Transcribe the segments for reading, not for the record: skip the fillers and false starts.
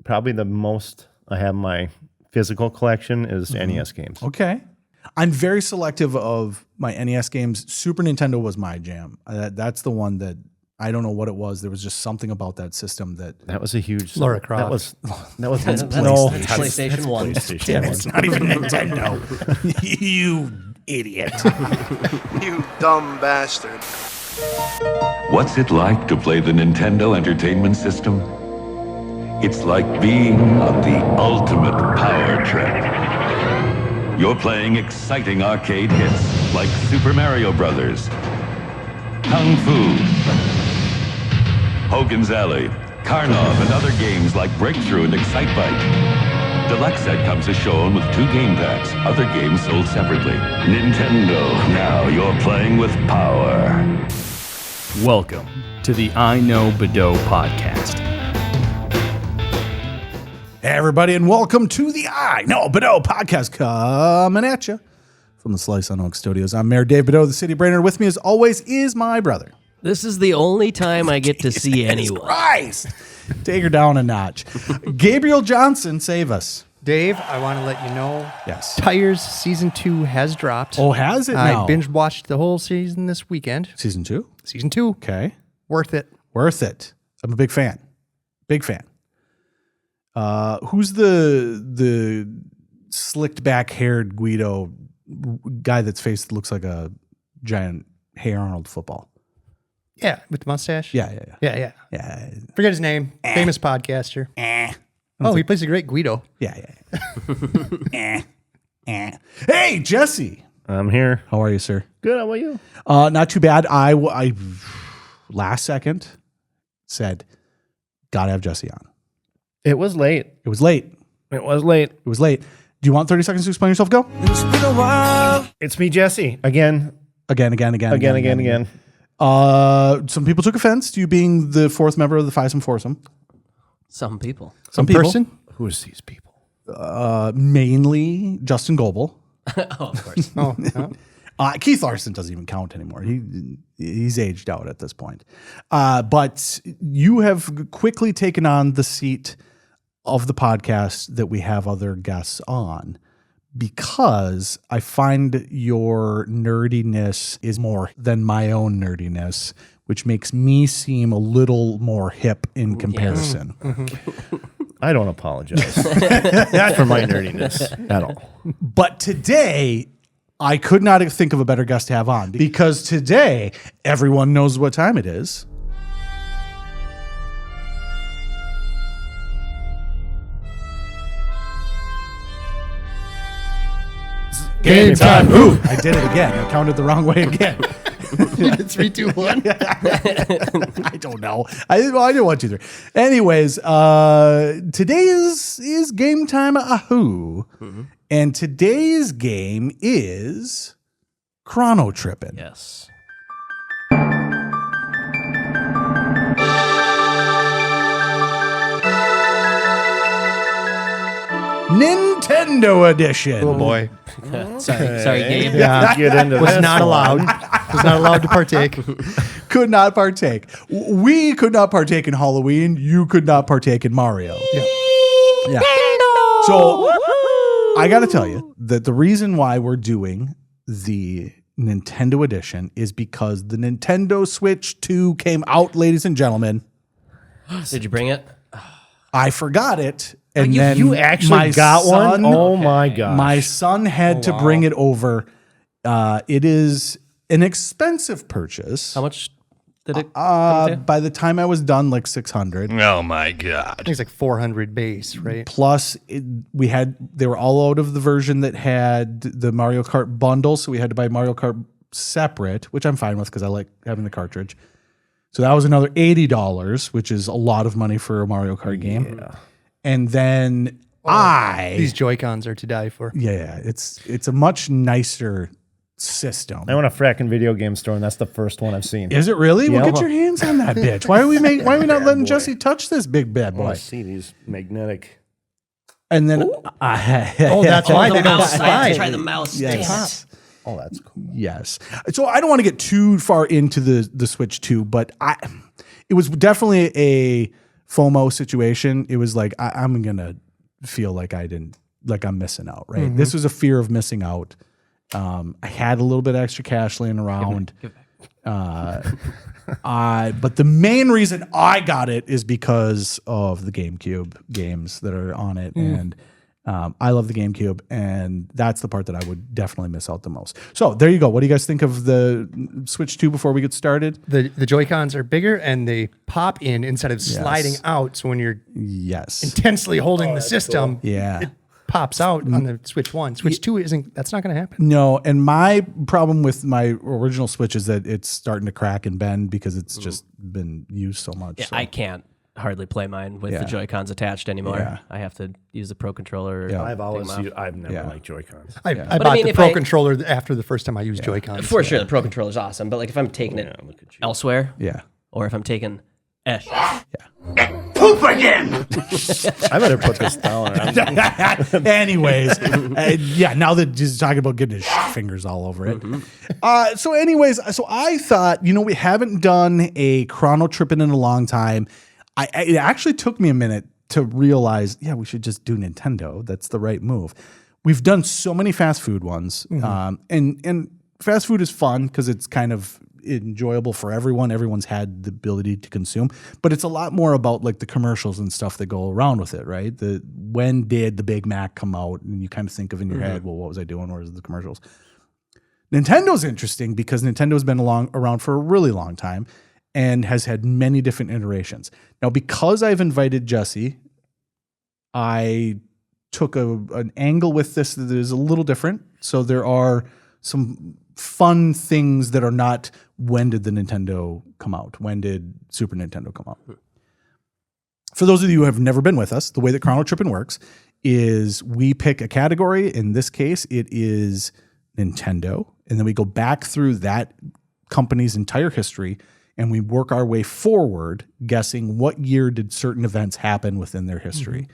probably the most I have in my physical collection is NES games. Okay. I'm very selective of my NES games. Super Nintendo was my jam. That's the one that I don't know what it was. There was just something about that system that was a huge Lara Croft. That was That's PlayStation 1. Damn, it's not even Nintendo. You idiot. You dumb bastard. What's it like to play the Nintendo Entertainment System? It's like being on the ultimate power trip. You're playing exciting arcade hits like Super Mario Brothers, Kung Fu, Hogan's Alley, Karnov, and other games like Breakthrough and Excitebike. Deluxe set comes as shown with 2 game packs, other games sold separately. Nintendo, now you're playing with power. Welcome to the iKnowBadeaux Podcast. Hey, everybody, and welcome to the iKnowBadeaux Podcast, coming at you from the Slice on Oak Studios. I'm Mayor Dave Badeaux, the city brainer. With me, as always, is my brother. This is the only time I get to see anyone. Christ! Take her down a notch. Gabriel Johnson, save us. Dave, I want to let you know. Yes. Tires Season 2 has dropped. Oh, has it now? I binge watched the whole season this weekend. Season 2? Season 2. Okay. Worth it. Worth it. I'm a big fan. Big fan. Who's the slicked back haired Guido guy that's face looks like a giant Hey Arnold football? Yeah, with the mustache. Yeah. Forget his name. Famous podcaster. He plays a great Guido. Yeah. Hey, Jesse. I'm here. How are you, sir? Good. How about you? Not too bad. I last second said, gotta have Jesse on. It was late. It was late. It was late. It was late. Do you want 30 seconds to explain yourself? Go. It's been a while. It's me, Jesse. Again. Again. Some people took offense to you being the fourth member of the Fisum Foursome. Some people. Some people. Person? Who is these people? Mainly Justin Goebel. Oh, of course. Keith Larson doesn't even count anymore. He's aged out at this point. But you have quickly taken on the seat of the podcast that we have other guests on, because I find your nerdiness is more than my own nerdiness, which makes me seem a little more hip in comparison. I don't apologize for my nerdiness at all. But today, I could not think of a better guest to have on, because today, everyone knows what time it is. Game time. Ooh, I did it again. I counted the wrong way again. 3, 2, 1. I don't know. I didn't want 2, 3. Anyways, today is game time. Ahoo. And today's game is Chrono Trippin. Yes. Nintendo Edition. Oh boy. Sorry, Gabe. Get into Was this not one. allowed. Was not allowed to partake. Could not partake. We could not partake in Halloween. You could not partake in Mario. Yeah. So I got to tell you that the reason why we're doing the Nintendo Edition is because the Nintendo Switch 2 came out, ladies and gentlemen. Did you bring it? I forgot it. And You then actually my got one? son- Oh my gosh. My son had to bring it over. It is an expensive purchase. How much did it come to? By the time I was done, like 600. Oh my God. I think it's like 400 base, right? Plus, they were all out of the version that had the Mario Kart bundle, so we had to buy Mario Kart separate, which I'm fine with because I like having the cartridge. So that was another $80, which is a lot of money for a Mario Kart game. Yeah. And then These Joy-Cons are to die for. it's a much nicer system. I went to a fracking video game store, and that's the first one I've seen. Is it really? Yeah. Well, get your hands on that bitch. Why are we not letting boy. Jesse touch this big bad I want boy? to see these magnetic. And then That's why they don't slide. Try the mouse. Yes. Oh, that's cool. Yes. So I don't want to get too far into the Switch 2, but it was definitely a FOMO situation. It was like I'm gonna feel like I'm missing out, right? This was a fear of missing out. I had a little bit of extra cash laying around. But the main reason I got it is because of the GameCube games that are on it, and I love the GameCube, and that's the part that I would definitely miss out the most. So there you go. What do you guys think of the Switch 2 before we get started? The Joy-Cons are bigger and they pop in instead of sliding out. So when you're intensely holding the system, it pops out on the Switch 1. Switch 2 that's not going to happen. No, and my problem with my original Switch is that it's starting to crack and bend because it's just been used so much. Yeah, so. I can't hardly play mine with the Joy-Cons attached anymore. Yeah. I have to use the Pro Controller. Yeah. I've never liked Joy-Cons. I bought the Pro Controller after the first time I used Joy-Cons. For sure, the Pro Controller is awesome, but like if I'm taking it elsewhere, or if I'm taking Poop again! I better put this down. Anyways, now that he's talking about getting his fingers all over it. So I thought, we haven't done a Chrono Trippin in a long time. It actually took me a minute to realize, we should just do Nintendo. That's the right move. We've done so many fast food ones, and fast food is fun because it's kind of enjoyable for everyone. Everyone's had the ability to consume, but it's a lot more about like the commercials and stuff that go around with it, right? When did the Big Mac come out? And you kind of think of in your head, well, what was I doing? Where's the commercials? Nintendo's interesting because Nintendo's been around for a really long time and has had many different iterations. Now, because I've invited Jesse, I took an angle with this that is a little different. So there are some fun things that are not when did the Nintendo come out? When did Super Nintendo come out? For those of you who have never been with us, the way that Chrono Trippin works is we pick a category. In this case, it is Nintendo. And then we go back through that company's entire history and we work our way forward, guessing what year did certain events happen within their history.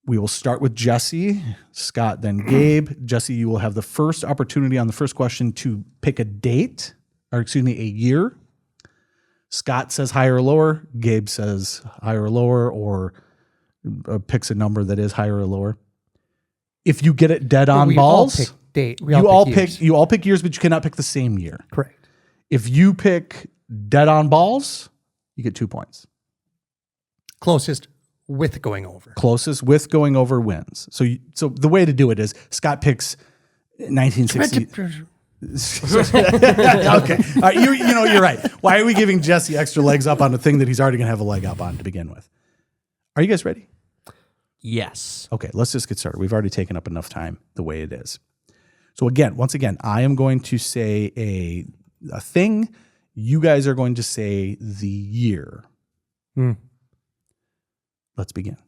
We will start with Jesse, Scott, then Gabe. Jesse, you will have the first opportunity on the first question to pick a date, a year. Scott says higher or lower. Gabe says higher or lower, or picks a number that is higher or lower. If you get it dead on balls, all pick date. You all pick years, but you cannot pick the same year. Correct. If you pick dead on balls, you get 2 points. Closest with going over. Closest with going over wins. So the way to do it is Scott picks 1960. Okay. All right, you're right. Why are we giving Jesse extra legs up on a thing that he's already going to have a leg up on to begin with? Are you guys ready? Yes. Okay, let's just get started. We've already taken up enough time the way it is. So once again, I am going to say a thing. You guys are going to say the year. Let's begin.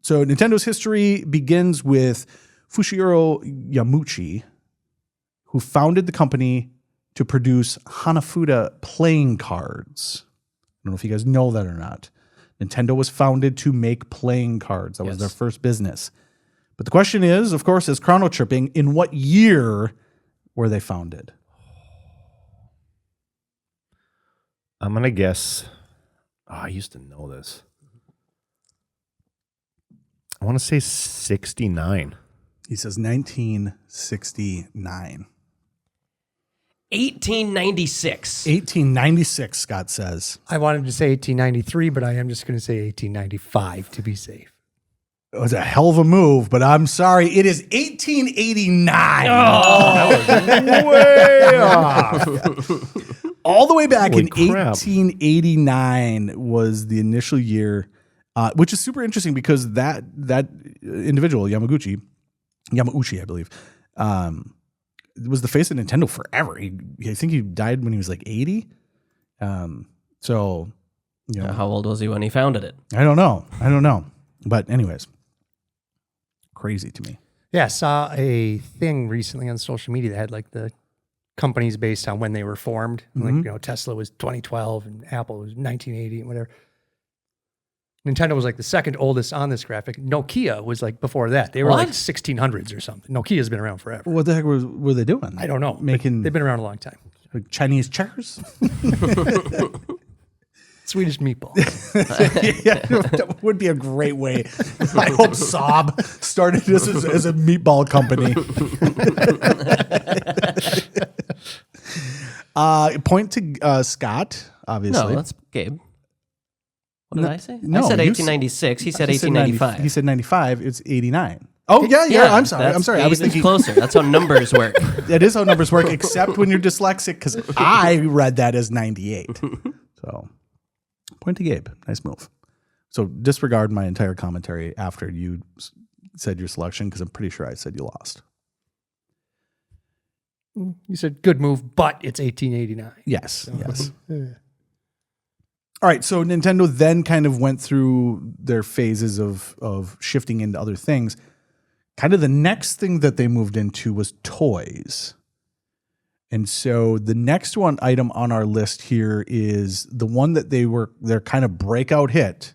So Nintendo's history begins with Fushiro Yamauchi, who founded the company to produce Hanafuda playing cards. I don't know if you guys know that or not. Nintendo was founded to make playing cards. That was their first business. But the question is, of course, is Chrono Tripping, in what year were they founded? I'm going to guess. I used to know this. I want to say 69. He says 1969. 1896. 1896, Scott says. I wanted to say 1893, but I am just going to say 1895 to be safe. It was a hell of a move, but I'm sorry. It is 1889. That was way off. All the way back Holy in crap. 1889 was the initial year, which is super interesting because that individual, Yamauchi, I believe, was the face of Nintendo forever. I think he died when he was like 80. So, How old was he when he founded it? I don't know. But anyways, crazy to me. Yeah, I saw a thing recently on social media that had like the companies based on when they were formed. Like, Tesla was 2012 and Apple was 1980 and whatever. Nintendo was like the second oldest on this graphic. Nokia was like before that. They were like 1600s or something. Nokia's been around forever. What the heck were they doing? I don't know. Making They've been around a long time. like Chinese checkers? Swedish meatballs. Yeah, that would be a great way. I hope Saab started this as a meatball company. Point to Scott, obviously. No, that's Gabe. What did I say? No, I said you 1896. He said 1895. He said 95. It's 89. Oh, yeah. I'm sorry. I was thinking closer. That's how numbers work. That is how numbers work, except when you're dyslexic, because I read that as 98. So, point to Gabe. Nice move. So, disregard my entire commentary after you said your selection, because I'm pretty sure I said you lost. You said good move, but it's 1889. Yes. So, Yes. All right. So, Nintendo then kind of went through their phases of shifting into other things. Kind of the next thing that they moved into was toys. And so the next item on our list here is the one that their kind of breakout hit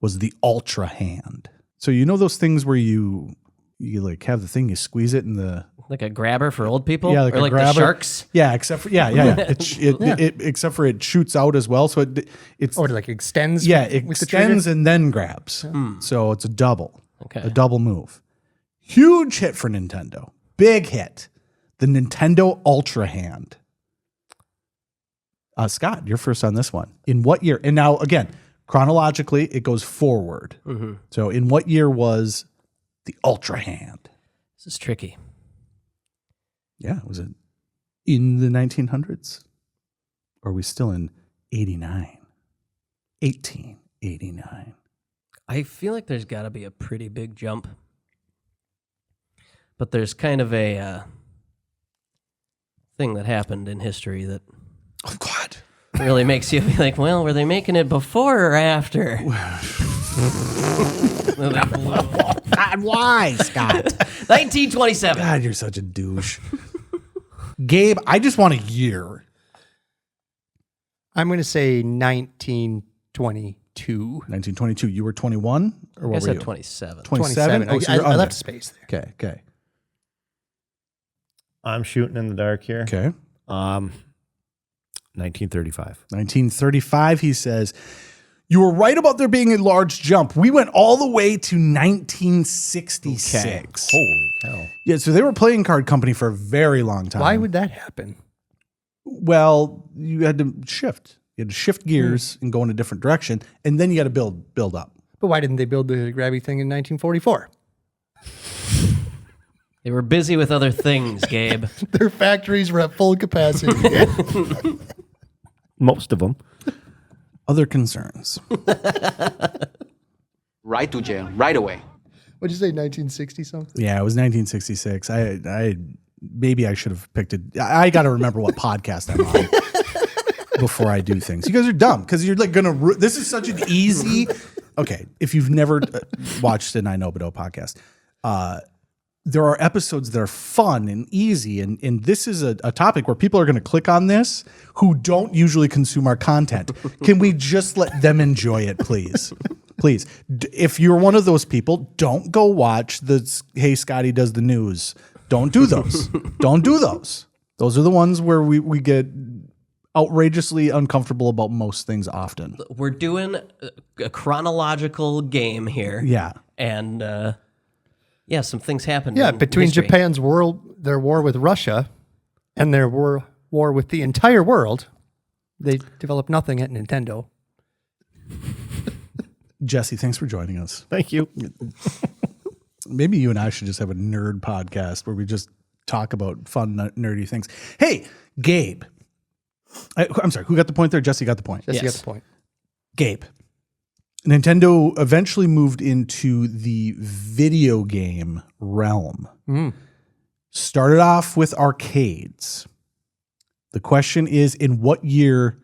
was the Ultra Hand. So you know those things where you like have the thing, you squeeze it in the Like a grabber for old people? Yeah, or like the sharks? Yeah, except for It except for it shoots out as well. So it's or it like extends. Yeah, it extends and then grabs. So it's a double move. Huge hit for Nintendo. Big hit. The Nintendo Ultra Hand. Scott, you're first on this one. In what year? And now, again, chronologically, it goes forward. Mm-hmm. So in what year was the Ultra Hand? This is tricky. Yeah, was it in the 1900s? Or are we still in 89? 1889. I feel like there's got to be a pretty big jump. But there's kind of a thing that happened in history that really makes you be like, well, were they making it before or after? God, why, Scott? 1927. God, you're such a douche. Gabe, I just want a year. I'm going to say 1922. 1922. You were 21? Or what I were said you? 27. 27? Oh, so I you're under. left space there. Okay. I'm shooting in the dark here. Okay. 1935. 1935, he says, you were right about there being a large jump. We went all the way to 1966. Okay. Holy cow. Yeah, so they were a playing card company for a very long time. Why would that happen? Well, you had to shift. You had to shift gears and go in a different direction, and then you got to build up. But why didn't they build the grabby thing in 1944? They were busy with other things, Gabe. Their factories were at full capacity. Most of them. Other concerns. Right to jail, right away. What'd you say, 1960 something? Yeah, it was 1966. I maybe I should have picked it. I got to remember what podcast I'm on before I do things. You guys are dumb because you're like going to. This is such an easy. Okay, if you've never watched an iKnowBadeaux podcast, there are episodes that are fun and easy, and this is a topic where people are going to click on this who don't usually consume our content. Can we just let them enjoy it, please? Please. If you're one of those people, don't go watch the Hey Scotty Does the News. Don't do those. Don't do those. Those are the ones where we get outrageously uncomfortable about most things often. We're doing a chronological game here. Yeah. And yeah, some things happened. Yeah, in between history. Japan's their war with Russia and their war with the entire world, they developed nothing at Nintendo. Jesse, thanks for joining us. Thank you. Maybe you and I should just have a nerd podcast where we just talk about fun, nerdy things. Hey, Gabe. I'm sorry, who got the point there? Jesse got the point. Jesse got the point. Gabe. Nintendo eventually moved into the video game realm. Started off with arcades. The question is, in what year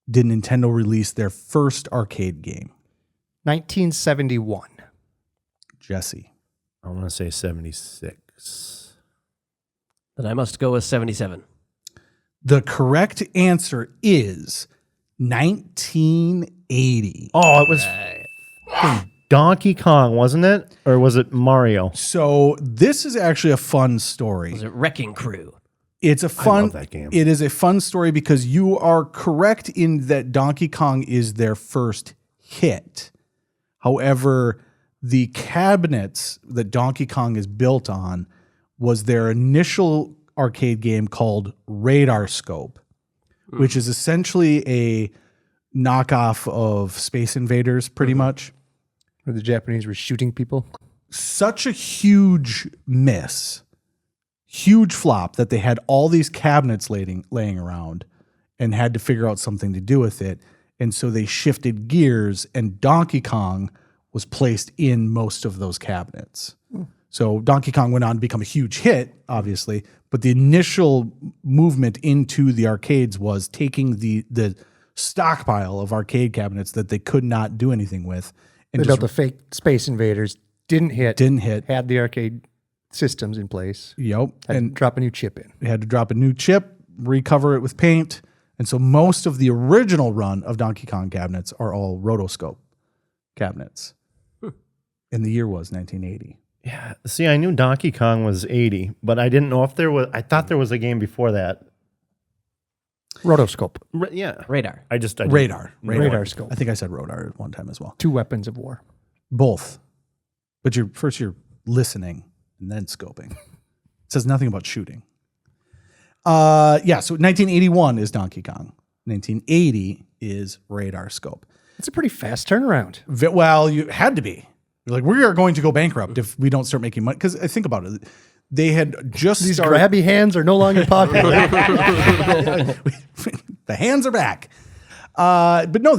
did Nintendo release their first arcade game? 1971. Jesse. I want to say 76. Then I must go with 77. The correct answer is 1980. Oh, it was Donkey Kong, wasn't it? Or was it Mario? So this is actually a fun story. Was it Wrecking Crew? It's a fun. I love that game. It is a fun story because you are correct in that Donkey Kong is their first hit. However, the cabinets that Donkey Kong is built on was their initial arcade game called Radar Scope, which is essentially a knockoff of Space Invaders, pretty much. Where the Japanese were shooting people. Such a huge miss, huge flop that they had all these cabinets laying around and had to figure out something to do with it. And so they shifted gears, and Donkey Kong was placed in most of those cabinets. So Donkey Kong went on to become a huge hit, obviously, but the initial movement into the arcades was taking the stockpile of arcade cabinets that they could not do anything with. And They built the fake Space Invaders. Didn't hit. Had the arcade systems in place. Yep. And drop a new chip in. They had to drop a new chip, recover it with paint. And so most of the original run of Donkey Kong cabinets are all rotoscope cabinets. And the year was 1980. Yeah. See, I knew Donkey Kong was 80, but I didn't know if there was. I thought there was a game before that. Rotoscope. Yeah. Radar. I didn't Radar. Radar scope. I think I said Rodar at one time as well. 2 weapons of war. Both. But you're listening and then scoping. It says nothing about shooting. So 1981 is Donkey Kong. 1980 is Radar Scope. It's a pretty fast turnaround. Well, you had to be. You're like, we are going to go bankrupt if we don't start making money. Because I think about it. They had just These started. grabby hands are no longer popular. The hands are back. But no,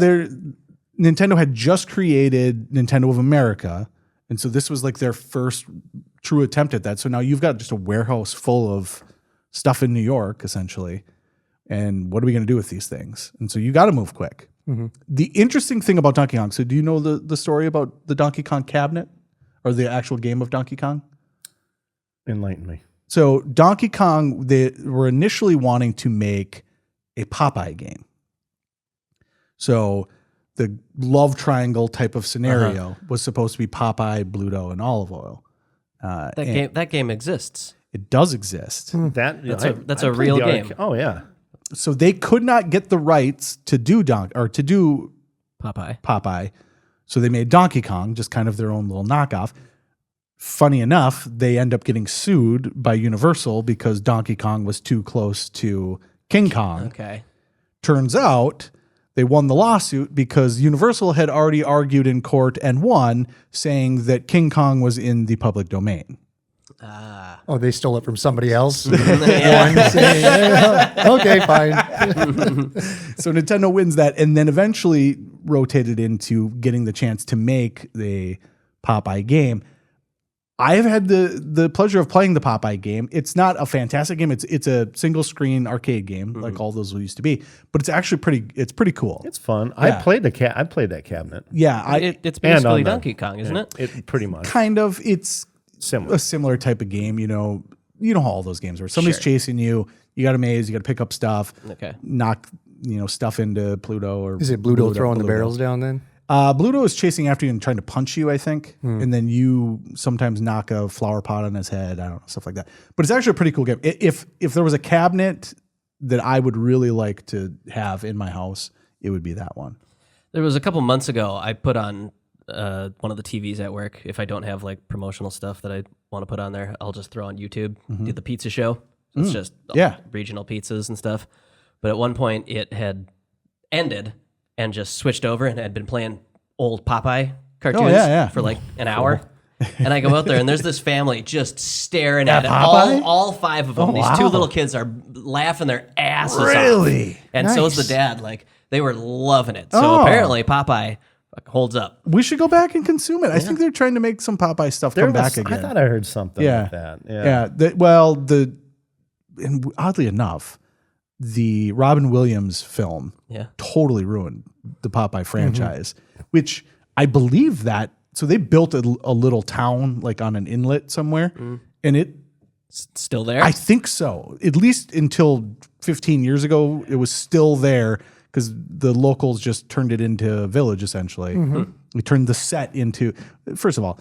Nintendo had just created Nintendo of America. And so this was like their first true attempt at that. So now you've got just a warehouse full of stuff in New York, essentially. And what are we going to do with these things? And so you got to move quick. The interesting thing about Donkey Kong, so do you know the story about the Donkey Kong cabinet or the actual game of Donkey Kong? Enlighten me. So Donkey Kong, they were initially wanting to make a Popeye game. So the love triangle type of scenario was supposed to be Popeye, Bluto, and Olive Oil. That game exists. It does exist. That's a real game. Oh yeah. So they could not get the rights to do Popeye. So they made Donkey Kong, just kind of their own little knockoff. Funny enough, they end up getting sued by Universal because Donkey Kong was too close to King Kong. Okay. Turns out they won the lawsuit because Universal had already argued in court and won, saying that King Kong was in the public domain. Oh, they stole it from somebody else. One saying, okay, fine. So Nintendo wins that and then eventually rotated into getting the chance to make the Popeye game. I have had the pleasure of playing the Popeye game. It's not a fantastic game. It's a single screen arcade game like all those used to be, but it's actually pretty cool. It's fun. Yeah. I played that cabinet. Yeah, It's basically Donkey Kong, isn't it? It pretty much. kind of. It's Similar. a similar type of game. You know how all those games are. Somebody's Sure. chasing you. You got a maze. You got to pick up stuff. Okay. Knock stuff into Pluto or Is it Bluto throwing the barrels down then? Bluto is chasing after you and trying to punch you, I think. And then you sometimes knock a flower pot on his head. I don't know, stuff like that. But it's actually a pretty cool game. If there was a cabinet that I would really like to have in my house, it would be that one. There was a couple months ago, I put on one of the TVs at work. If I don't have like promotional stuff that I want to put on there, I'll just throw on YouTube, do the pizza show. So it's just regional pizzas and stuff. But at one point it had ended and just switched over and had been playing old Popeye cartoons for like an hour. And I go out there and there's this family just staring at it. All 5 of them. These 2 little kids are laughing their asses off. And so is the dad. Like they were loving it. So apparently Popeye holds up. We should go back and consume it. I think they're trying to make some Popeye stuff come back again. I thought I heard something like that. And oddly enough, the Robin Williams film totally ruined the Popeye franchise, which I believe that. So they built a little town like on an inlet somewhere, and it's still there. I think so. At least until 15 years ago, it was still there because the locals just turned it into a village essentially. We turned the set into, first of all,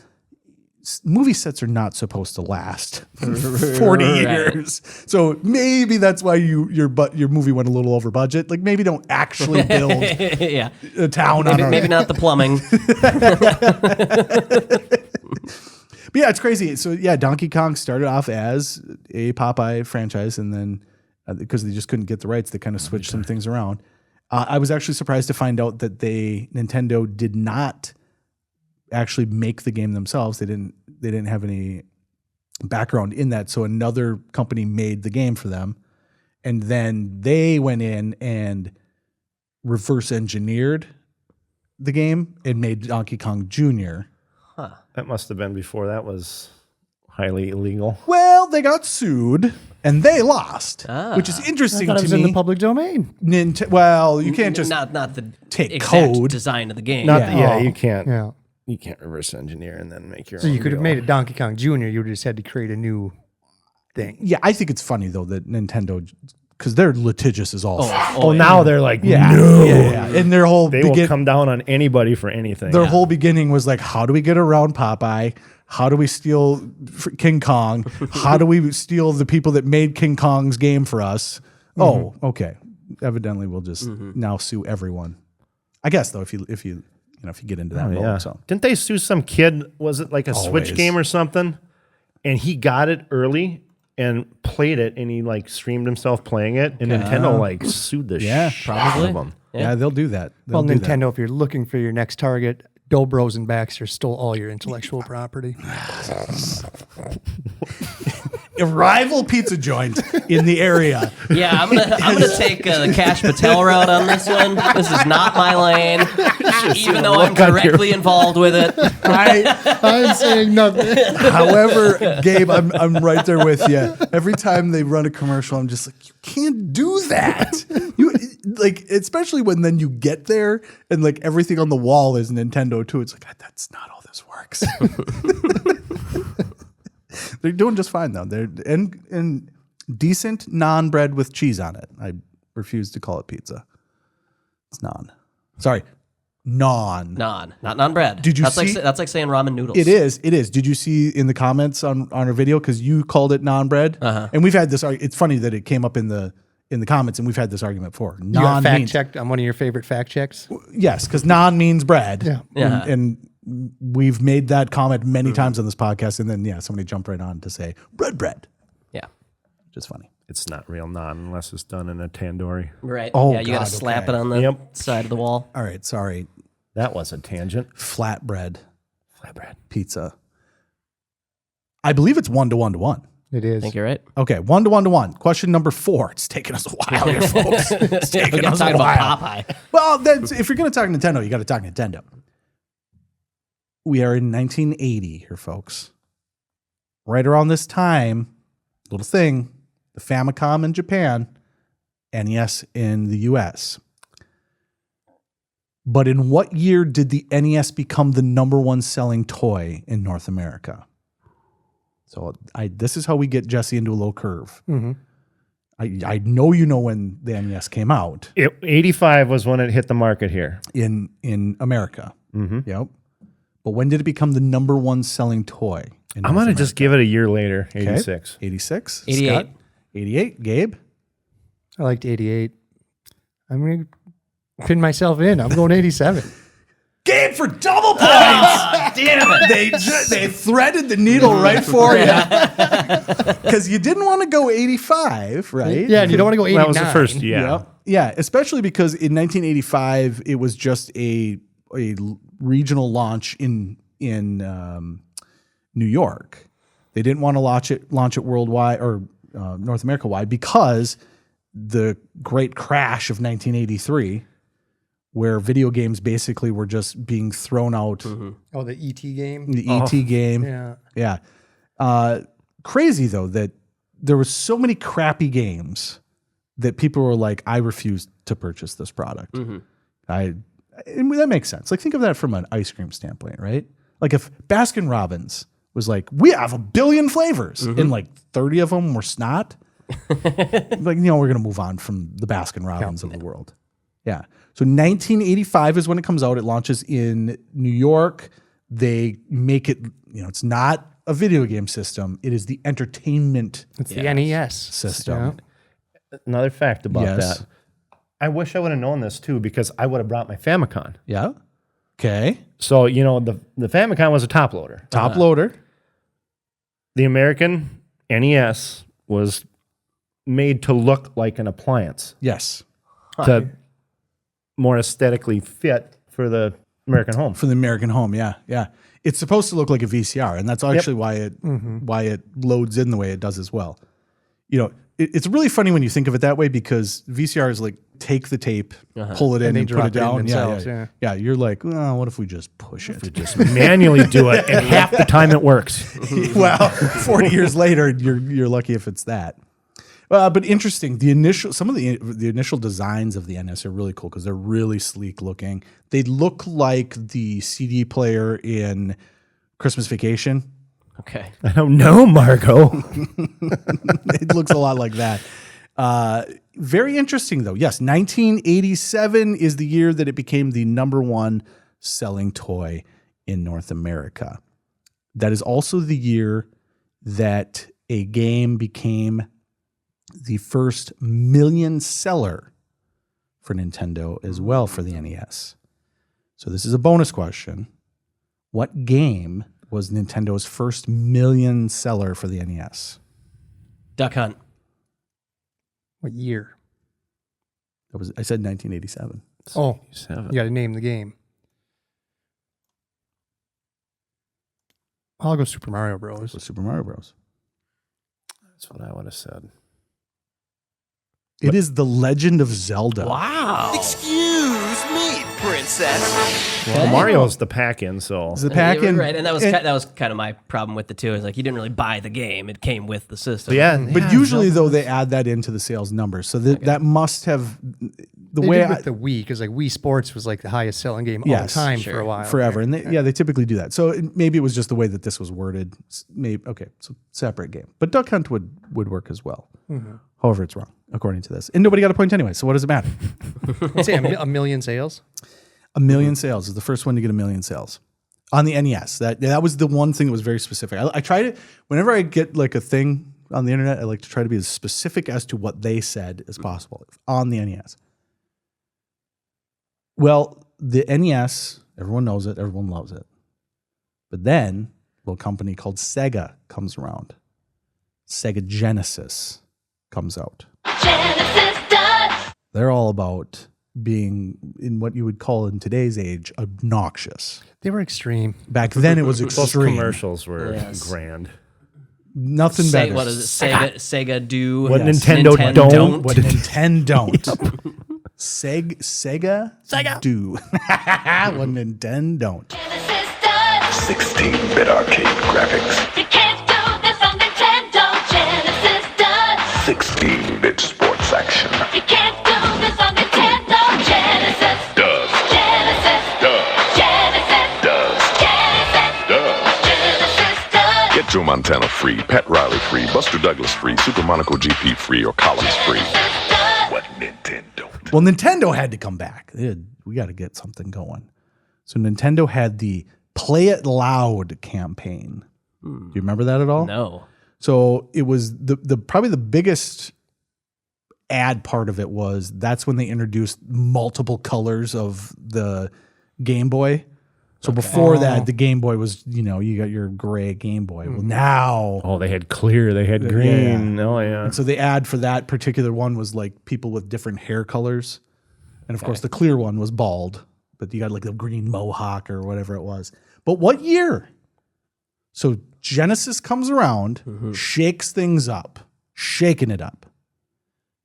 movie sets are not supposed to last 40 years. So maybe that's why your movie went a little over budget. Like maybe don't actually build Yeah. a town on Maybe not the plumbing. But yeah, it's crazy. So yeah, Donkey Kong started off as a Popeye franchise, and then because they just couldn't get the rights, they kind of switched some things around. I was actually surprised to find out that Nintendo did not actually make the game themselves. They didn't have any background in that, so another company made the game for them, and then they went in and reverse engineered the game and made Donkey Kong Jr. That must have been before that was highly illegal. Well, they got sued and they lost, which is I interesting thought it to was me. in the public domain. Well, you can't just not the take exact code. design of the game. You can't. Yeah. You can't reverse engineer and then make your So own. you could have deal. made it Donkey Kong Jr. You would have just had to create a new thing. Yeah, I think it's funny though that Nintendo, because they're litigious as all. Oh, now they're like, yeah, no. yeah. And their whole They will come down on anybody for anything. their whole beginning was like, how do we get around Popeye? How do we steal King Kong? How do we steal the people that made King Kong's game for us? Oh, okay. Evidently, we'll just now sue everyone. I guess though, if you get into that mode, so Didn't they sue some kid? Was it like a Always. Switch game or something? And he got it early and played it, and he like streamed himself playing it, and Nintendo like sued the shit out of him. yeah, they'll do that. Well, They'll do that. Nintendo, if you're looking for your next target, Dobros and Baxter stole all your intellectual property. A rival pizza joint in the area. Yeah, I'm gonna take the Cash Patel route on this one. This is not my lane, even though I'm directly involved with it. I'm saying nothing. However, Gabe, I'm right there with you. Every time they run a commercial, I'm just like, you can't do that. You like, especially when then you get there and like everything on the wall is Nintendo too. It's like, that's not how this works. They're doing just fine though. They're and decent naan bread with cheese on it. I refuse to call it pizza. It's naan. Sorry, naan. Not non-bread. Did you that's see- that's like saying ramen noodles. It is. Did you see in the comments on our video, because you called it naan bread, and we've had this. It's funny that it came up in the comments, and we've had this argument before. You got Naan fact means checked on one of your favorite fact checks? yes, because naan means bread. Yeah. Yeah. And we've made that comment many times on this podcast, and then somebody jumped right on to say bread, Yeah. which is funny. It's not real naan unless it's done in a tandoori. Right. Oh, yeah, you gotta God, slap okay. it on the Yep. side of the wall. All right, sorry. That was a tangent. Flatbread pizza. I believe it's 1 to 1 to 1. It I is. think you're right. Okay, 1 to 1 to 1. Question number 4. It's taking us a while here, folks. It's taking I'm us a talking while. about Popeye. Well, if you're going to talk Nintendo, you got to talk Nintendo. We are in 1980 here, folks. Right around this time, little thing, the Famicom in Japan, NES in the US. But in what year did the NES become the #1 selling toy in North America? So this is how we get Jesse into a little curve. Mm-hmm. I know you know when the NES came out 85 was when it hit the market here. in America. Mm-hmm. Yep. But when did it become the #1 selling toy? I'm going to just give it a year later, 86. 86. 88. Scott? 88. Gabe? I liked 88. I'm going to pin myself in. I'm going 87. Gabe for double points! Damn it. They threaded the needle right for you. Because you didn't want to go 85, right? Yeah, and you don't want to go 89. That was the first, yeah. Yep. Yeah, especially because in 1985 it was just a regional launch in New York. They didn't want to launch it worldwide or North America wide because the great crash of 1983, where video games basically were just being thrown out. Oh, the ET game? The ET game, Yeah. crazy though that there was so many crappy games that people were like, I refuse to purchase this product. And that makes sense. Like, think of that from an ice cream standpoint, right? Like if Baskin Robbins was like, we have 1 billion flavors and like 30 of them were snot, like, we're going to move on from the Baskin Robbins of the world. Yeah. So 1985 is when it comes out. It launches in New York, they make it, it's not a video game system. It is the entertainment It's the NES system. Yeah. Another fact about Yes. that. I wish I would have known this too, because I would have brought my Famicom. Yeah. Okay. So, the Famicom was a top loader. Top loader. The American NES was made to look like an appliance, Yes. to more aesthetically fit for the American home. For the American home. Yeah. Yeah. It's supposed to look like a VCR, and that's actually why it loads in the way it does as well. It's really funny when you think of it that way, because VCRs like take the tape, pull it in, they and put drop it down. themselves, Yeah. You're like, well, what if we just push it? Just manually do it, and half the time it works. Well, 40 years later, you're lucky if it's that. But interesting. Some of the initial designs of the NES are really cool because they're really sleek looking. They look like the CD player in Christmas Vacation. Okay. I don't know, Marco. It looks a lot like that. Very interesting, though. Yes, 1987 is the year that it became the #1 selling toy in North America. That is also the year that a game became the first million seller for Nintendo as well for the NES. So this is a bonus question. What game was Nintendo's first million seller for the NES? Duck Hunt. What year? I said 1987. Oh, you got to name the game. I'll go Super Mario Bros. So Super Mario Bros. That's what I would have said. It is The Legend of Zelda. Wow. Excuse me, princess. Well, Mario's the pack-in, so It's the pack-in. Right, and that was kind of my problem with the two. Is like you didn't really buy the game; it came with the system. But usually, though, they add that into the sales numbers. So that must have the They way did with the Wii, because like Wii Sports was like the highest selling game all the time for a while. forever, and they typically do that. So maybe it was just the way that this was worded. So separate game, but Duck Hunt would work as well. However, it's wrong according to this, and nobody got a point anyway. So what does it matter? Let's say a million sales. A million sales is the first one to get a million sales on the NES. That was the one thing that was very specific. I try to, whenever I get like a thing on the internet, I like to try to be as specific as to what they said as possible on the NES. Well, the NES, everyone knows it, everyone loves it. But then a little company called Sega comes around. Sega Genesis comes out. Genesis does. They're all about being, in what you would call in today's age, obnoxious. They were extreme. Back then, it was those extreme. commercials were grand. Nothing better. What is it? Sega do. What Nintendo don't. What Nintendo don't. Sega do. What Nintendo don't. Genesis does. 16-bit arcade graphics. You can't do this on Nintendo. Genesis does. 16-bit sports action. You can't do this on Nintendo. Genesis Does. Genesis Does. Genesis Does. Genesis Does. Genesis does. Get Joe Montana free, Pat Riley free, Buster Douglas free, Super Monaco GP free, or Collins free. What Nintendo don't. Well, Nintendo had to come back. We got to get something going. So Nintendo had the Play It Loud campaign. Do you remember that at all? No. So it was the probably the biggest ad part of it was that's when they introduced multiple colors of the Game Boy. So before that, the Game Boy was, you got your gray Game Boy. Well, now. Oh, they had clear, they had green. Oh, yeah. And so the ad for that particular one was like people with different hair colors. And of course, the clear one was bald, but you got like the green mohawk or whatever it was. But what year? So Genesis comes around, shakes things up, shaking it up.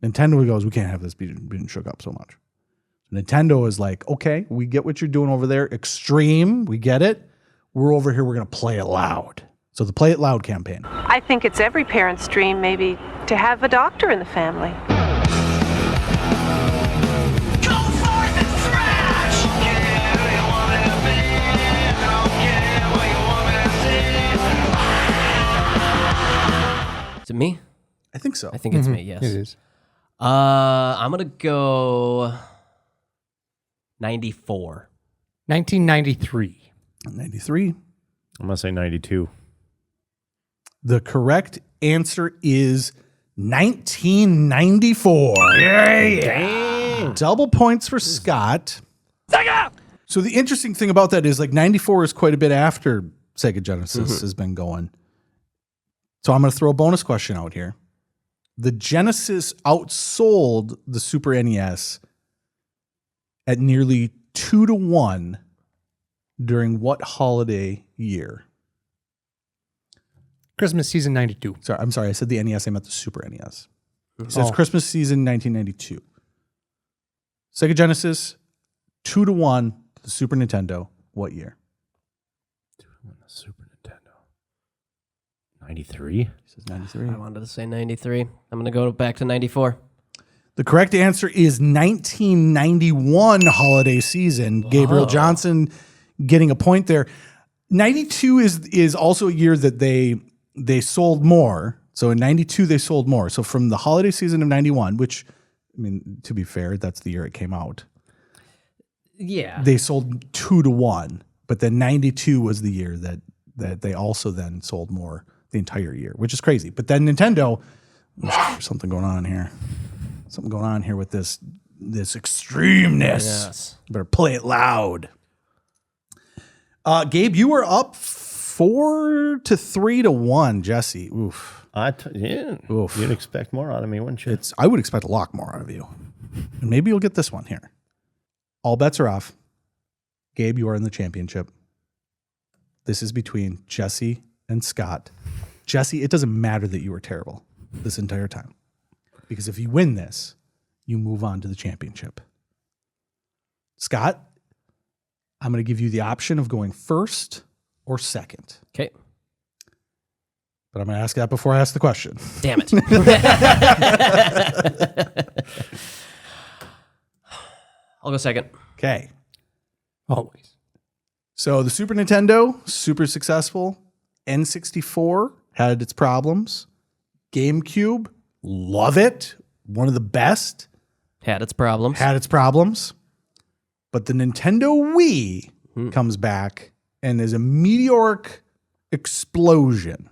Nintendo goes, we can't have this being shook up so much. Nintendo is like, okay, we get what you're doing over there. Extreme, we get it. We're over here, we're going to play it loud. So the Play It Loud campaign. I think it's every parent's dream, maybe, to have a doctor in the family. Go forth and thrash! Yeah, you want me to be, don't care what you want me to see. Is it me? I think so. I think it's me. Yes. It is. I'm gonna go 94. 1993. 93. I'm going to say 92. The correct answer is 1994. Dang. Double points for Scott. So the interesting thing about that is like 94 is quite a bit after Sega Genesis has been going. So I'm going to throw a bonus question out here. The Genesis outsold the Super NES at nearly 2-1 during what holiday year? Christmas season 92. Sorry, I'm sorry. I said the NES. I meant the Super NES. It says Christmas season 1992. Sega Genesis, 2-1. The Super Nintendo. What year? 2-1 the Super Nintendo. 93. He says 93. I wanted to say 93. I'm going to go back to 94. The correct answer is 1991 holiday season. Gabriel Johnson getting a point there. 92 is also a year that they sold more. So in 92, they sold more. So from the holiday season of 91, which, I mean, to be fair, that's the year it came out. Yeah. They sold 2-1. But then 92 was the year that they also then sold more the entire year, which is crazy. But then Nintendo, there's something going on here. Something going on here with this extremeness. Yes. Better play it loud. Gabe, you were up 4-3-1, Jesse. Oof. Yeah. Oof. You'd expect more out of me, wouldn't you? I would expect a lot more out of you. And maybe you'll get this one here. All bets are off. Gabe, you are in the championship. This is between Jesse and Scott. Jesse, it doesn't matter that you were terrible this entire time. Because if you win this, you move on to the championship. Scott, I'm going to give you the option of going first or second. Okay. But I'm going to ask that before I ask the question. Damn it. I'll go second. Okay. Always. So the Super Nintendo, super successful. N64 had its problems. GameCube, love it. One of the best. Had its problems. Had its problems. But the Nintendo Wii comes back and is a meteoric explosion.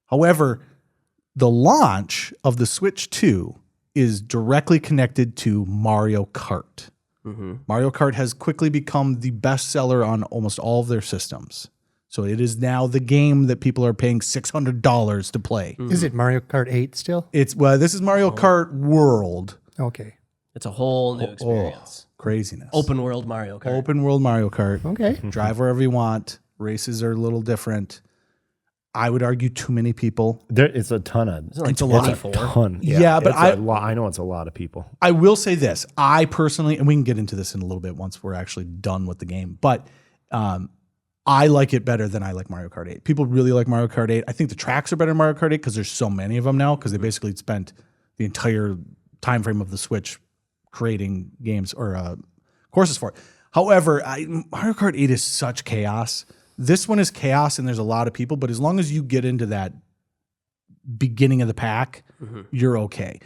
However, the launch of the Switch 2 is directly connected to Mario Kart. Mario Kart has quickly become the best seller on almost all of their systems. So it is now the game that people are paying $600 to play. Is it Mario Kart 8 still? This is Mario Kart World. Okay. It's a whole new experience. Craziness. Open world Mario Kart. Open world Mario Kart. Okay. Drive wherever you want. Races are a little different. I would argue too many people. It's a ton of. Isn't it like It's a lot. 24? Ton. Yeah, but I know it's a lot of people. I will say this. I personally, and we can get into this in a little bit once we're actually done with the game, but I like it better than I like Mario Kart 8. People really like Mario Kart 8. I think the tracks are better than Mario Kart 8 because there's so many of them now because they basically spent the entire time frame of the Switch creating games or courses for it. However, Mario Kart 8 is such chaos. This one is chaos and there's a lot of people, but as long as you get into that beginning of the pack, you're okay.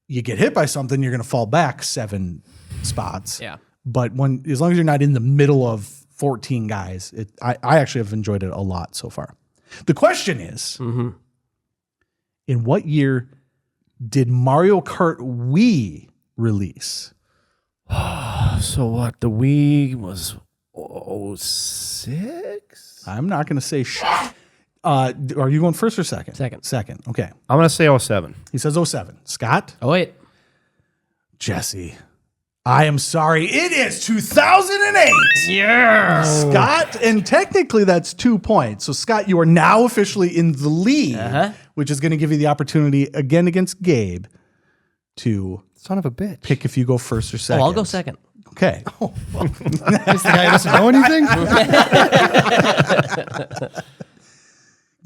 You get hit by something, you're going to fall back 7 spots. Yeah. But as long as you're not in the middle of 14 guys, I actually have enjoyed it a lot so far. The question is, in what year did Mario Kart Wii release? So what? The Wii was 06? I'm not going to say shit. Are you going first or second? Second. Second. Okay. I'm going to say 07. He says 07. Scott? Oh, wait. Jesse. I am sorry. It is 2008. Yeah. Scott, and technically that's 2 points. So Scott, you are now officially in the lead, which is going to give you the opportunity again against Gabe to Son of a bitch. pick if you go first or second. Oh, I'll go second. Okay. Is the guy who doesn't know anything?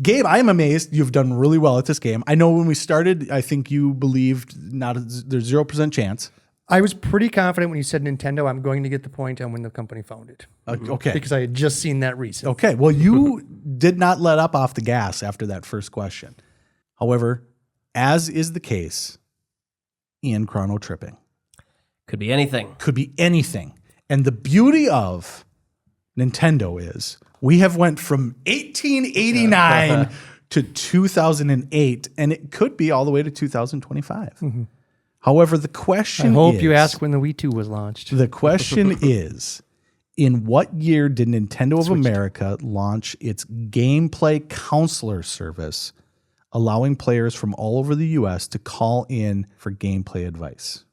Gabe, I am amazed. You've done really well at this game. I know when we started, I think you believed there's 0% chance. I was pretty confident when you said Nintendo, I'm going to get the point on when the company founded. Okay. Because I had just seen that recently. Okay. Well, you did not let up off the gas after that first question. However, as is the case in Chrono Trippin, Could be anything. could be anything. And the beauty of Nintendo is. We have went from 1889 to 2008, and it could be all the way to 2025. However, the question I hope is, you ask when the Wii 2 was launched. the question is, in what year did Nintendo of America launch its Gameplay Counselor service, allowing players from all over the U.S. to call in for gameplay advice?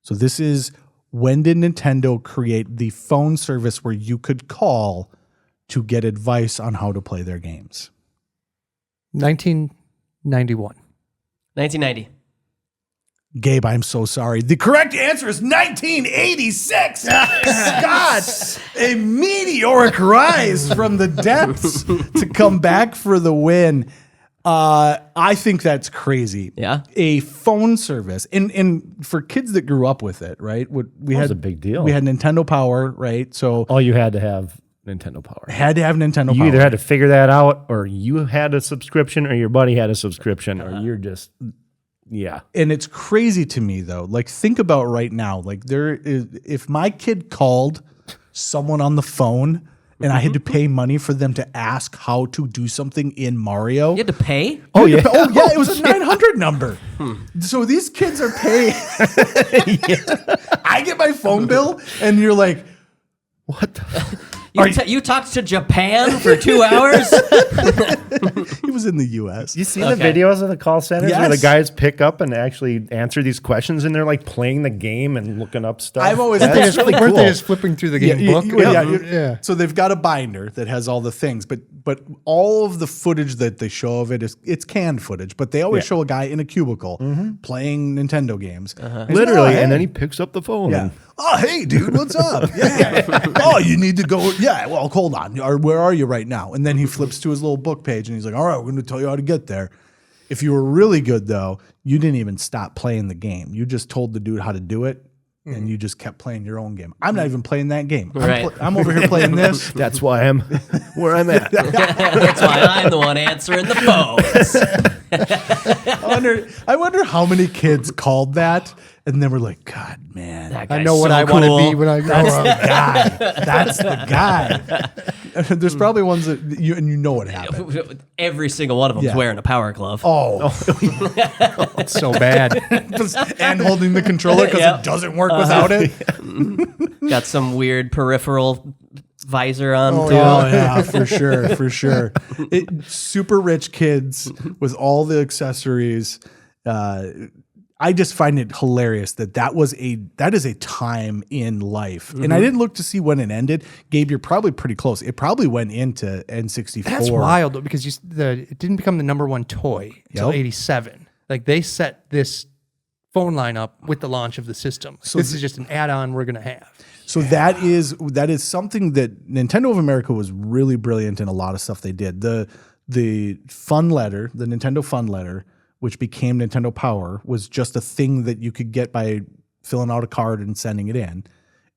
So this is, when did Nintendo create the phone service where you could call to get advice on how to play their games? 1991. 1990. Gabe, I'm so sorry. The correct answer is 1986. Scott, a meteoric rise from the depths to come back for the win. I think that's crazy. Yeah. A phone service. And for kids that grew up with it, right? We had was a big deal. We had Nintendo Power, right? So All you had to have Nintendo Power. had to have Nintendo You Power. either had to figure that out, or you had a subscription, or your buddy had a subscription, or you're just, yeah. And it's crazy to me though. Like, think about right now. Like, there is, if my kid called someone on the phone and I had to pay money for them to ask how to do something in Mario. You had to pay? Oh yeah. Oh yeah, it was a 900 number. So these kids are paying. I get my phone bill and you're like, What the? You talked to Japan for 2 hours? he was in the US. You see the videos of the call centers where the Yes. guys pick up and actually answer these questions, and they're like playing the game and looking up stuff. I've always That's That's really Weren't cool. they just flipping through the game book? Yeah. So they've got a binder that has all the things, but all of the footage that they show of it's canned footage, but they always show a guy in a cubicle playing Nintendo games. And he's Literally, like, "Oh, and then hey." he picks up the phone. Yeah. and- Oh, hey, dude, what's up? Yeah. Oh, you need to go. Yeah. Well, hold on. Where are you right now? And then he flips to his little book page and he's like, all right, we're going to tell you how to get there. If you were really good, though, you didn't even stop playing the game. You just told the dude how to do it. And you just kept playing your own game. I'm not even playing that game. Right. I'm over here playing this. That's why I'm where I'm at. That's why I'm the one answering the phones. I wonder how many kids called that and then were like, God, man, That I guy's know what so I want to cool. be when I grow up. guy. That's the guy. There's probably ones that you know what happened. Every single one of them's Yeah. wearing a power glove. Oh, It's so bad. and holding the controller because Yep. it doesn't work without it. Got some weird peripheral visor on Oh too. yeah, for sure. Super rich kids with all the accessories. I just find it hilarious that is a time in life. And I didn't look to see when it ended. Gabe, you're probably pretty close. It probably went into N64. That's wild though, because it didn't become the number one toy until Yep. '87. Like they set this phone line up with the launch of the system. Like, this is just an add-on we're gonna have. So that is something that Nintendo of America was really brilliant in a lot of stuff they did. The fun letter, the Nintendo Fun Letter, which became Nintendo Power, was just a thing that you could get by filling out a card and sending it in.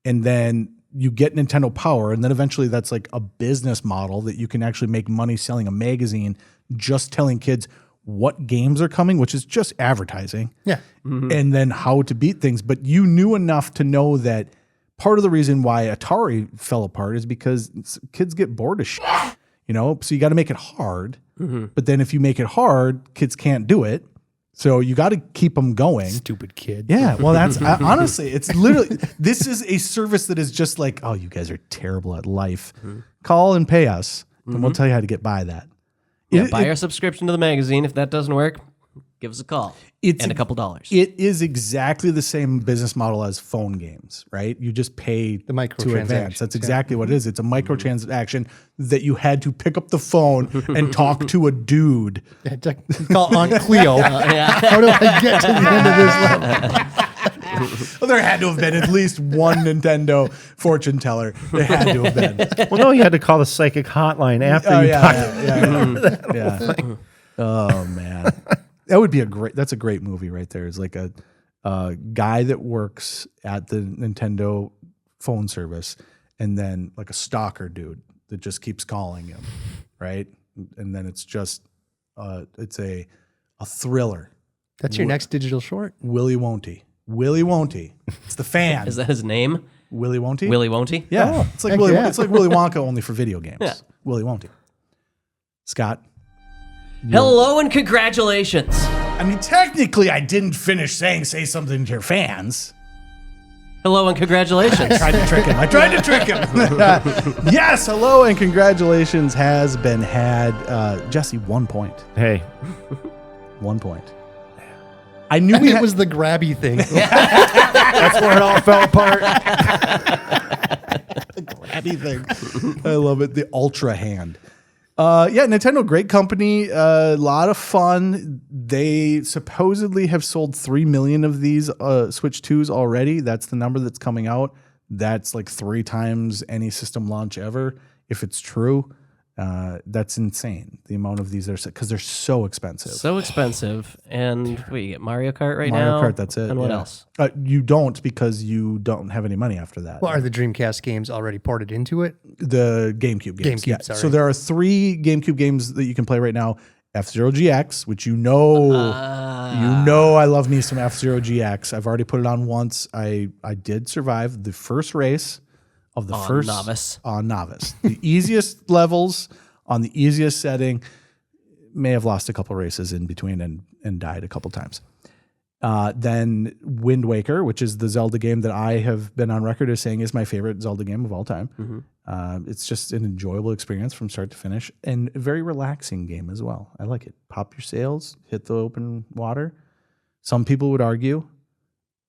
And then you get Nintendo Power, and then eventually that's like a business model that you can actually make money selling a magazine, just telling kids what games are coming, which is just advertising. Yeah. And then how to beat things. But you knew enough to know that part of the reason why Atari fell apart is because kids get bored of shit. So you got to make it hard. But then if you make it hard, kids can't do it. So you got to keep them going. Stupid kid. Yeah. Well, that's honestly, it's literally, this is a service that is just like, oh, you guys are terrible at life. Call and pay us, and we'll tell you how to get by that. Yeah, buy our subscription to the magazine. If that doesn't work, give us a call. And a couple dollars. It is exactly the same business model as phone games, right? You just pay to advance. That's exactly what it is. It's a microtransaction that you had to pick up the phone and talk to a dude. Call Aunt Cleo. How do I get to the end of this level? Well, there had to have been at least one Nintendo fortune teller. There had to have been. Well, no, you had to call the psychic hotline after you talked. Yeah. Oh man, that would be that's a great movie right there. It's like a guy that works at the Nintendo phone service, and then like a stalker dude that just keeps calling him, right? And then it's just it's a thriller. That's your next digital short. Willy Won't He? Willy Won't He? It's the fan. Is that his name? Willy Won't He? Willy Won't He? Yeah. It's like it's like Willy Wonka only for video games. Yeah. Willy Won't He? Scott? Hello and congratulations. I mean, technically, I didn't finish saying say something to your fans. Hello and congratulations. I tried to trick him. Yes, hello and congratulations has been had. Jesse, 1 point. Hey, 1 point. I knew we It was the grabby thing. that's where it all fell apart. grabby thing. I love it. The Ultra Hand. Yeah, Nintendo, great company. A lot of fun. They supposedly have sold 3 million of these Switch 2s already. That's the number that's coming out. That's like 3 times any system launch ever. If it's true, that's insane. The amount of these are because they're so expensive. So expensive. And wait, you get Mario Kart right Mario now? Kart, that's it. And what yeah. else? You don't because you don't have any money after that. Well, are the Dreamcast games already ported into it? The GameCube games. GameCube, sorry. So there are 3 GameCube games that you can play right now. F-Zero GX, which you know I love me some F-Zero GX. I've already put it on once. I did survive the first race of the first Novice. on Novice. The easiest levels on the easiest setting. May have lost a couple races in between and died a couple times. Then Wind Waker, which is the Zelda game that I have been on record as saying is my favorite Zelda game of all time. Mm-hmm. It's just an enjoyable experience from start to finish and a very relaxing game as well. I like it. Pop your sails, hit the open water. Some people would argue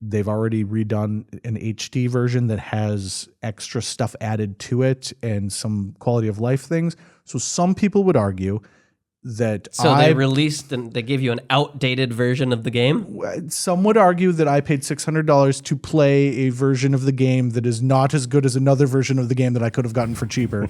they've already redone an HD version that has extra stuff added to it and some quality of life things. So some people would argue that they released and they gave you an outdated version of the game? Some would argue that I paid $600 to play a version of the game that is not as good as another version of the game that I could have gotten for cheaper.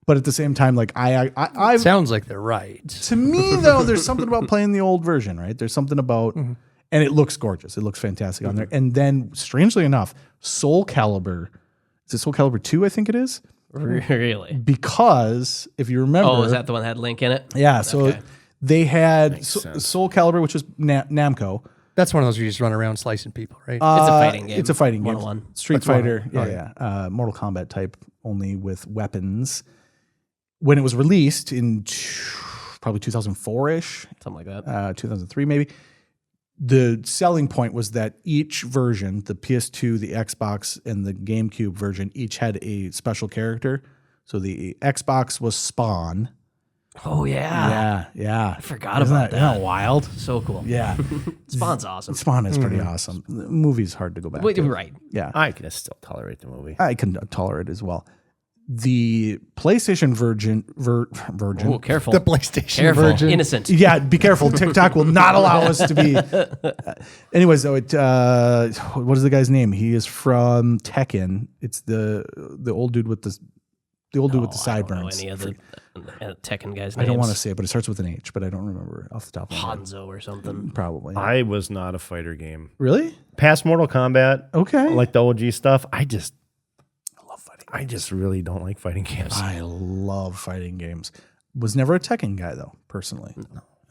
But at the same time, like I Sounds like they're right. to me though, there's something about playing the old version, right? There's something about, and it looks gorgeous. It looks fantastic on there. And then, strangely enough, Soul Calibur. Is it Soul Calibur 2? I think it is. Really? Because if you remember, Oh, is that the one that had Link in it? yeah. So Okay. they had sense. Soul Calibur, which was Namco. That's one of those where you just run around slicing people, right? It's a fighting game. It's a fighting game. 101. Street That's one. Fighter. Oh, Yeah. Mortal Kombat type, only with weapons. When it was released in probably 2004-ish, Something like that. 2003 maybe, the selling point was that each version, the PS2, the Xbox, and the GameCube version, each had a special character. So the Xbox was Spawn. Oh, yeah. Yeah. I forgot about that. Isn't that wild? So cool. Yeah. Spawn's awesome. Spawn is pretty awesome. The movie's hard to go back Wait, to. right. Yeah. I can still tolerate the movie. I can tolerate it as well. The PlayStation version. Oh, careful. The PlayStation Careful. version. Innocent. Yeah, be careful. TikTok will not allow us to be. Anyways, though, what is the guy's name? He is from Tekken. It's the old dude with the dude with the I don't know sideburns. any of the Tekken guys' names. I don't want to say it, but it starts with an H, but I don't remember off the top of my head. Hanzo or something. Probably. I was not a fighter game. Really? Past Mortal Kombat, Okay. like the OG stuff, I love fighting. I just really don't like fighting games. I love fighting games. Was never a Tekken guy though, personally.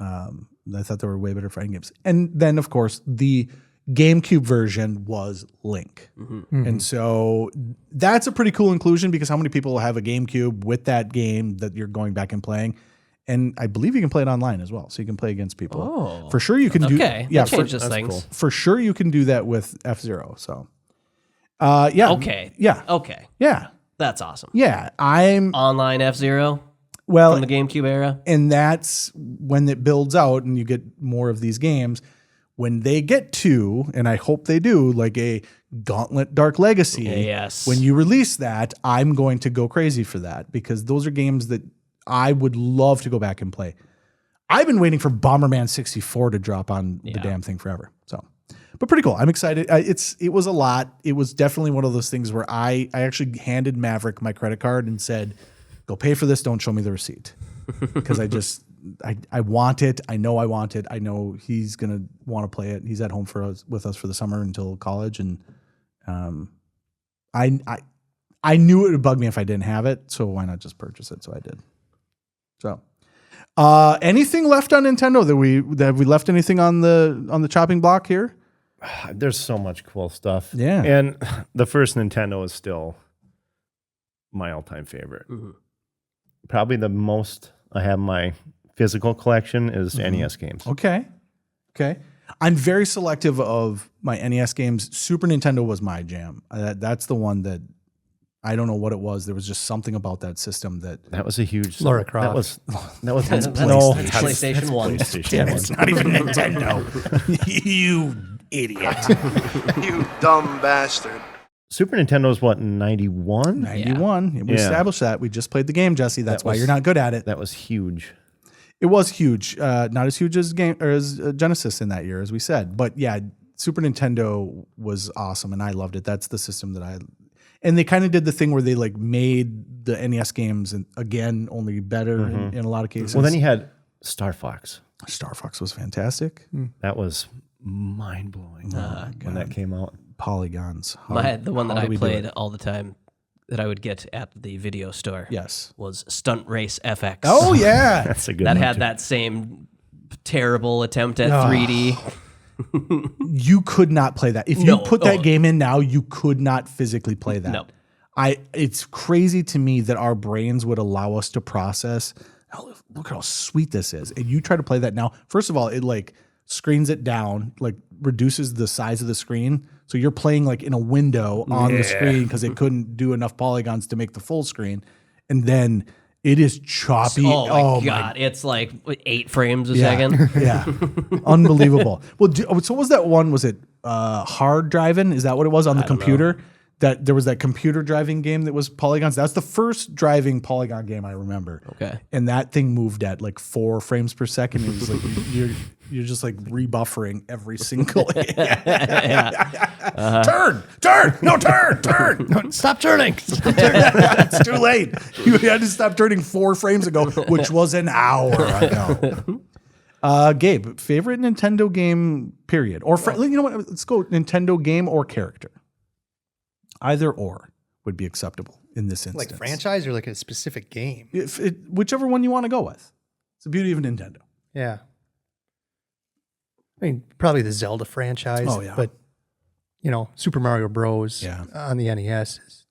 I thought there were way better fighting games. And then, of course, the GameCube version was Link. And so that's a pretty cool inclusion because how many people have a GameCube with that game that you're going back and playing? And I believe you can play it online as well. So you can play against people. Oh. For sure you can do Okay. yeah, That changes that's things. cool. for sure you can do that with F-Zero. So yeah. Okay. Yeah. Okay. Yeah. That's awesome. Yeah. I'm Online F-Zero well from the GameCube era. and that's when it builds out and you get more of these games. When they get to, and I hope they do, like a Gauntlet Dark Legacy, Yes. when you release that, I'm going to go crazy for that because those are games that I would love to go back and play. I've been waiting for Bomberman 64 to drop on the damn thing forever. So, but pretty cool. I'm excited. It was a lot. It was definitely one of those things where I actually handed Maverick my credit card and said, go pay for this. Don't show me the receipt. Because I want it. I know I want it. I know he's going to want to play it. He's at home with us for the summer until college. And I knew it would bug me if I didn't have it. So why not just purchase it? So I did. So anything left on Nintendo that we left anything on the chopping block here? There's so much cool stuff. Yeah. And the first Nintendo is still my all-time favorite. Probably the most I have in my physical collection is NES games. Okay. I'm very selective of my NES games. Super Nintendo was my jam. That's the one that I don't know what it was. There was just something about that system that was a huge Lara Croft. That was That's PlayStation 1. damn, it's not even Nintendo. You idiot. You dumb bastard. Super Nintendo is what, 91? 91. We established that. We just played the game, Jesse. That's why you're not good at it. That was huge. It was huge. Not as huge as Genesis in that year, as we said. But yeah, Super Nintendo was awesome, and I loved it. That's the system that and they kind of did the thing where they like made the NES games and again only better in a lot of cases. Well, then you had Star Fox. Star Fox was fantastic. That was mind blowing when that came out. Polygons. The one that I played all the time that I would get at the video store. Yes. Was Stunt Race FX. Oh yeah, that's a good. That one had too. that same terrible attempt at 3D. You could not play that. If you put that game in now, you could not physically play that. No. It's crazy to me that our brains would allow us to process. Oh, look how sweet this is. And you try to play that now. First of all, it like screens it down, like reduces the size of the screen. So you're playing like in a window on the screen because it couldn't do enough polygons to make the full screen. And then it is choppy. Oh my God. It's like 8 frames a second. Yeah. Unbelievable. Well, so what was that one? Was it Hard Driving? Is that what it was on the computer? That there was that computer driving game that was polygons. That's the first driving polygon game I remember. Okay. And that thing moved at like 4 frames per second. It was like you're just like rebuffering every single turn, No, stop turning. It's too late. You had to stop turning 4 frames ago, which was an hour ago. Gabe, favorite Nintendo game, period. Or you know what? Let's go Nintendo game or character. Either or would be acceptable in this instance. Like franchise or like a specific game? Whichever one you want to go with. It's the beauty of Nintendo. Yeah. I mean, probably the Zelda franchise. Oh, yeah. But, Super Mario Bros. On the NES is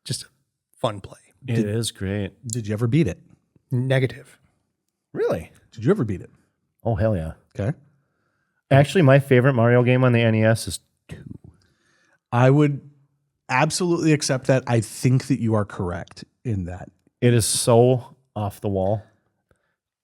just a fun play. It is great. Did you ever beat it? Negative. Really? Did you ever beat it? Oh, hell yeah. Okay. Actually, my favorite Mario game on the NES is 2. I would absolutely accept that. I think that you are correct in that. It is so off the wall.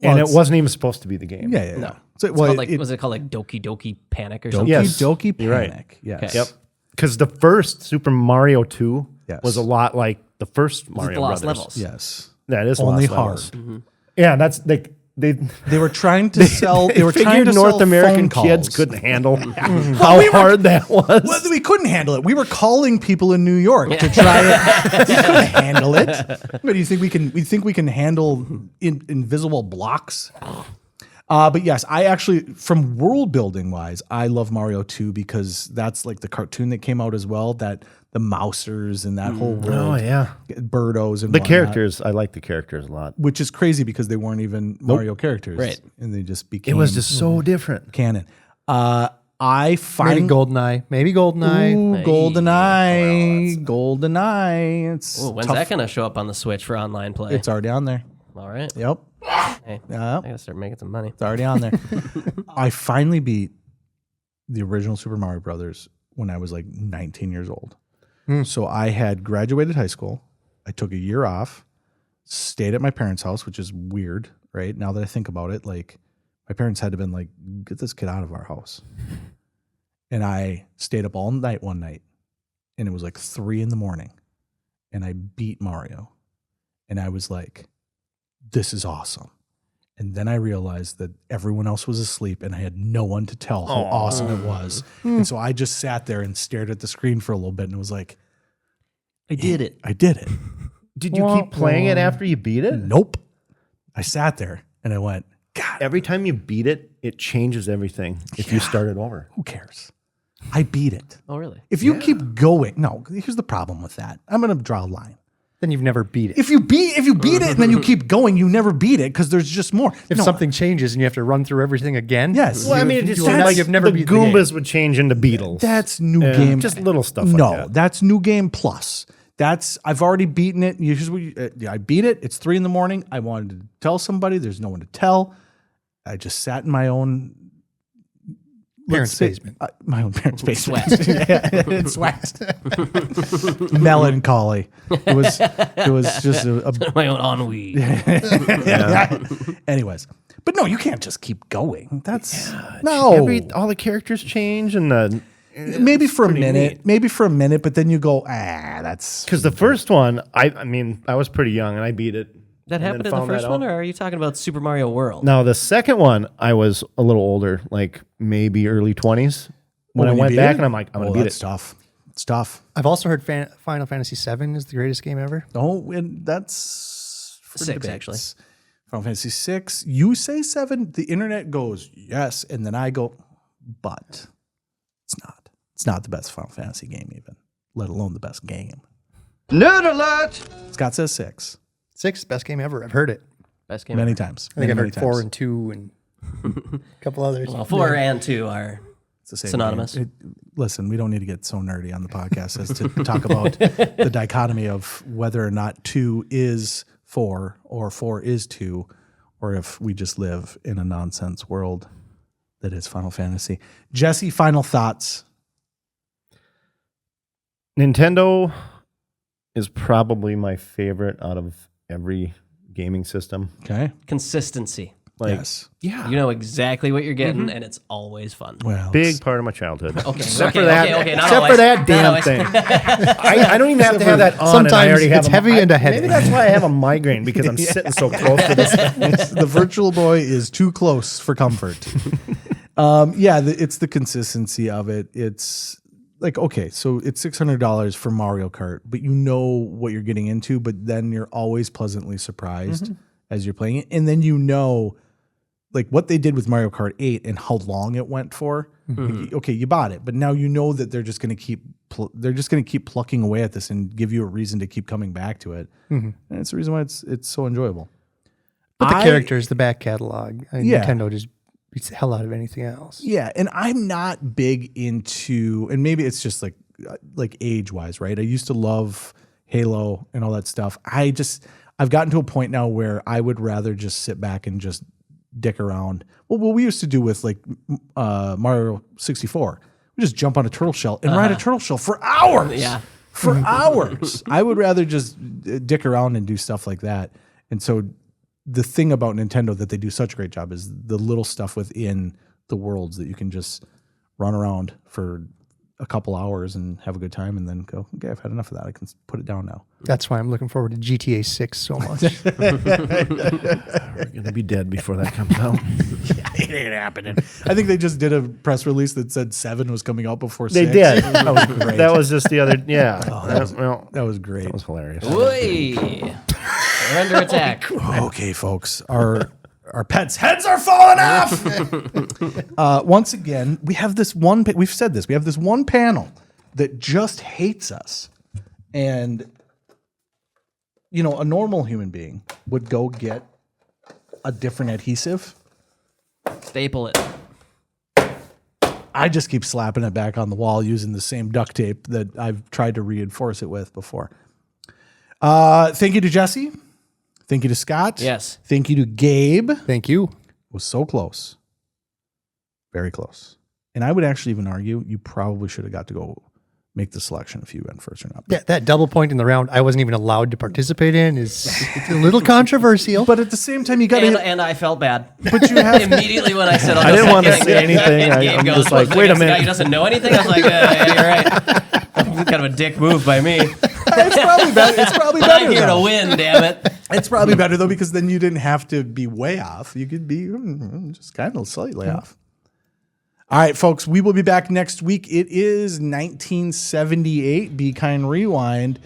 Well, and it wasn't even supposed to be the game. Yeah. No. So, Was it called like Doki Doki Panic or something? Yes. Doki Panic. You're right. Yes. Okay. Yep. Because the first Super Mario 2 Yes. was a lot like the first Mario the Lost Brothers. Levels. Yes. That is Only Lost hard. Levels. Mm-hmm. Yeah, that's they were trying to sell. They were trying to North sell American phone kids calls. couldn't handle how hard that was. Well, we couldn't handle it. We were calling people in New York to try it. We couldn't handle it. What do you think we can? We think we can handle invisible blocks. But yes, I actually, from world building wise, I love Mario 2 because that's like the cartoon that came out as well. That the Mousers and that whole world. Oh yeah, Birdos and the whatnot, characters. I like the characters a lot. which is crazy because they weren't even Mario characters, Right. And they just became. It was just so different. canon. I find Maybe GoldenEye. Ooh, GoldenEye. GoldenEye. It's Ooh, when's tough. that going to show up on the Switch for online play? It's already on there. All right. Yep. Hey, Yep. I got to start making some money. It's already on there. I finally beat the original Super Mario Brothers when I was like 19 years old. So I had graduated high school. I took a year off, stayed at my parents' house, which is weird, right? Now that I think about it, like my parents had to have been like, get this kid out of our house. And I stayed up all night one night, and it was like 3 a.m, and I beat Mario. And I was like, this is awesome. And then I realized that everyone else was asleep and I had no one to tell how awesome it was. And so I just sat there and stared at the screen for a little bit and was like, I did it. I did it. Did you keep playing it after you beat it? Nope. I sat there and I went, God, Every time you beat it, it changes everything. If you start it over, who cares? I beat it. Oh, really? If you keep going, no, here's the problem with that. I'm going to draw a line. then you've never beat it. If you beat it and then you keep going, you never beat it because there's just more. If something changes and you have to run through everything again, yes. Well, I mean, it's now like you've never the beat the game. Goombas would change into Beetles. That's new game. Just little stuff like no, that. that's new game plus. I've already beaten it. I beat it. It's 3 a.m. I wanted to tell somebody. There's no one to tell. I just sat in my own parents' basement. My own parents' basement. It's waxed. Melancholy. It was just My own ennui. Anyways, but no, you can't just keep going. That's all the characters change and maybe for a minute, but then you go, that's because the first one, I mean, I was pretty young and I beat it. That happened in the first one, or are you talking about Super Mario World? No, the second one, I was a little older, like maybe early 20s. When I went back and I'm like, I'm going to beat it. Tough. It's tough. I've also heard Final Fantasy VII is the greatest game ever. Oh, and that's for 6, debates. actually. Final Fantasy 6. You say 7. The internet goes, yes. And then I go, but it's not. It's not the best Final Fantasy game even, let alone the best game. Nerd alert! Scott says 6. 6, best game ever. I've heard it. Best game Many ever. times. I think I've many heard 4 times. and 2 and a couple others. Well, 4 and 2 are It's the same synonymous. game. Listen, we don't need to get so nerdy on the podcast as to talk about the dichotomy of whether or not 2 is 4 or 4 is 2, or if we just live in a nonsense world that is Final Fantasy. Jesse, final thoughts. Nintendo is probably my favorite out of every gaming system. Okay. Consistency. Like, yes. Yeah. You know exactly what you're getting, and it's always fun. Well, Big part of my childhood. Okay, Except okay, for that, okay, not except always. for that Not damn always. thing. I don't even have to have that on. Sometimes and I already have it's heavy and a headache. Maybe that's why I have a migraine, because I'm sitting so close to this thing. the Virtual Boy is too close for comfort. It's the consistency of it. It's like, okay, so it's $600 for Mario Kart, but you know what you're getting into, but then you're always pleasantly surprised as you're playing it. And then you know, like, what they did with Mario Kart 8 and how long it went for. Like, okay, you bought it, but now you know that they're just going to keep plucking away at this and give you a reason to keep coming back to it. And it's the reason why it's so enjoyable. But the characters, the back catalog, Yeah. Nintendo just beats the hell out of anything else. Yeah, and I'm not big into, and maybe it's just like age wise, right? I used to love Halo and all that stuff. I've gotten to a point now where I would rather just sit back and just dick around. Well, what we used to do with like Mario 64, we just jump on a turtle shell and ride a turtle shell for hours. Yeah. For hours. I would rather just dick around and do stuff like that. And so the thing about Nintendo that they do such a great job is the little stuff within the worlds that you can just run around for a couple hours and have a good time and then go, okay, I've had enough of that. I can put it down now. That's why I'm looking forward to GTA 6 so much. We're going to be dead before that comes out. It ain't happening. I think they just did a press release that said 7 was coming out before 6. They did. That was great. That was just the other, yeah. That was great. That was hilarious. Oi! We're under attack. Okay, folks. Our pets' heads are falling off. Once again, we have this one. We've said this. We have this one panel that just hates us, and you know, a normal human being would go get a different adhesive. Staple it. I just keep slapping it back on the wall using the same duct tape that I've tried to reinforce it with before. Thank you to Jesse. Thank you to Scott. Yes. Thank you to Gabe. Thank you. It was so close. Very close. And I would actually even argue you probably should have got to go make the selection if you went first or not. Yeah, that double point in the round I wasn't even allowed to participate in is it's a little controversial. But at the same time, you got to... And I felt bad. But you have... Immediately when I said, I didn't want to say anything. I'm goes, just like, "Wait wait a guy minute. who doesn't know anything? I was like, yeah, you're right. Kind of a dick move by me. It's probably better. It's probably But better, I'm here though. to win, damn it. It's probably better, though, because then you didn't have to be way off. You could be just kind of slightly off. All right, folks, we will be back next week. It is 1978, Be Kind Rewind.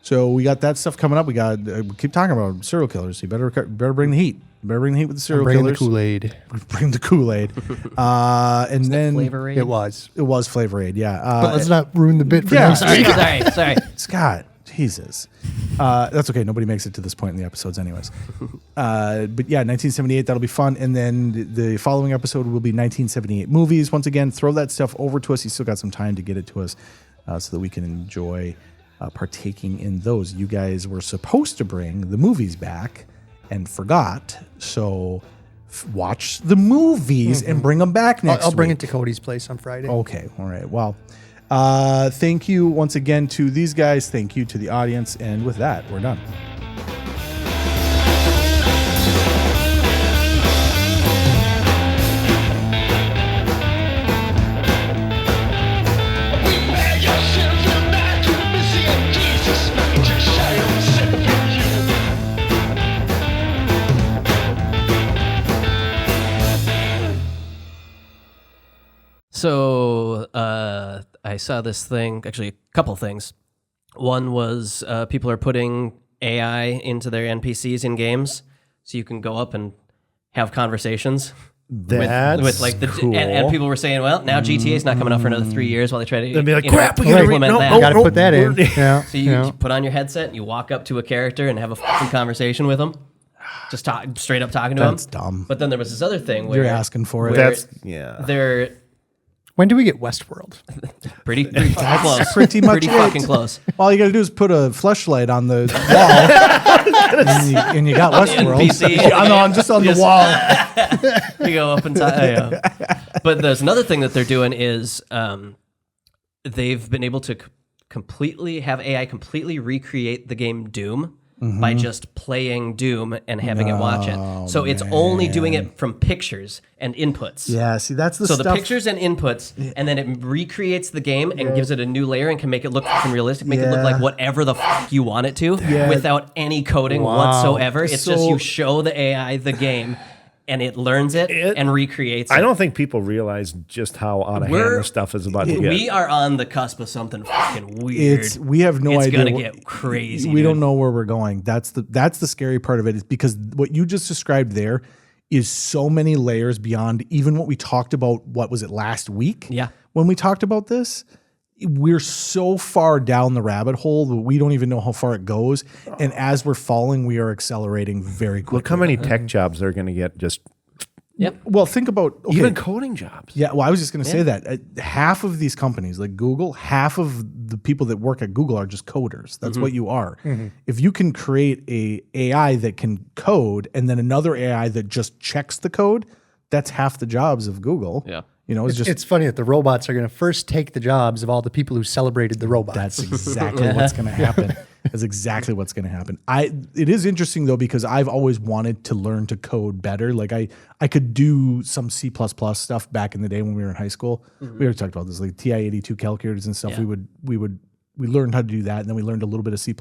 So we got that stuff coming up. We got we keep talking about serial killers. So you better bring the heat. You better bring the heat with the serial Bring the killers. Kool-Aid. Bring the Kool-Aid. And then Flavor Aid? It was. It was Flavor Aid, yeah. But let's not ruin the bit for yeah. next week. Sorry. Scott, Jesus. That's okay. Nobody makes it to this point in the episodes anyways. But yeah, 1978, that'll be fun. And then the following episode will be 1978 movies. Once again, throw that stuff over to us. You still got some time to get it to us so that we can enjoy partaking in those. You guys were supposed to bring the movies back and forgot. So watch the movies and bring them back next week. I'll bring it to Cody's place on Friday. Okay. All right. Well, thank you once again to these guys. Thank you to the audience. And with that, we're done. So I saw this thing, actually a couple things. One was people are putting AI into their NPCs in games, so you can go up and have conversations. That's with like the cool. and people were saying, well, now GTA is not coming out for another 3 years while they try to They'd be like, crap, we gotta implement that. Got to put that in. Yeah. So you put on your headset and you walk up to a character and have a fucking conversation with them. Just talk straight up talking to them. That's dumb. But then there was this other thing where You're asking for it. That's they're When do we get Westworld? pretty close. Pretty much pretty fucking close. All you got to do is put a fleshlight on the wall, and you got Westworld. NPC. I'm just on the wall. You go up and talk. But there's another thing that they're doing is they've been able to completely have AI completely recreate the game Doom by just playing Doom and having it watch it. So it's only doing it from pictures and inputs. Yeah, see, that's the So stuff. the pictures and inputs, and then it recreates the game and gives it a new layer and can make it look fucking realistic, make it look like whatever the fuck you want it to without any coding whatsoever. It's just you show the AI the game and it learns it and recreates it. I don't think people realize just how out of hand this stuff is about to get. We are on the cusp of something fucking weird. We have no idea. It's gonna get crazy. We don't know where we're going. That's the scary part of it, is because what you just described there is so many layers beyond even what we talked about. What was it last week? Yeah. When we talked about this, we're so far down the rabbit hole that we don't even know how far it goes. And as we're falling, we are accelerating very quickly. Look how many tech jobs they're going to get just. Yep. Well, think about Even coding jobs. Yeah, well, I was just going to say that half of these companies, like Google, half of the people that work at Google are just coders. That's what you are. If you can create a AI that can code and then another AI that just checks the code, that's half the jobs of Google. Yeah. You know, It's funny that the robots are going to first take the jobs of all the people who celebrated the robots. That's exactly what's going to happen. That's exactly what's going to happen. It is interesting though, because I've always wanted to learn to code better. Like I could do some C++ stuff back in the day when we were in high school. We already talked about this, like TI-82 calculators and stuff. Yeah. We learned how to do that, and then we learned a little bit of C++.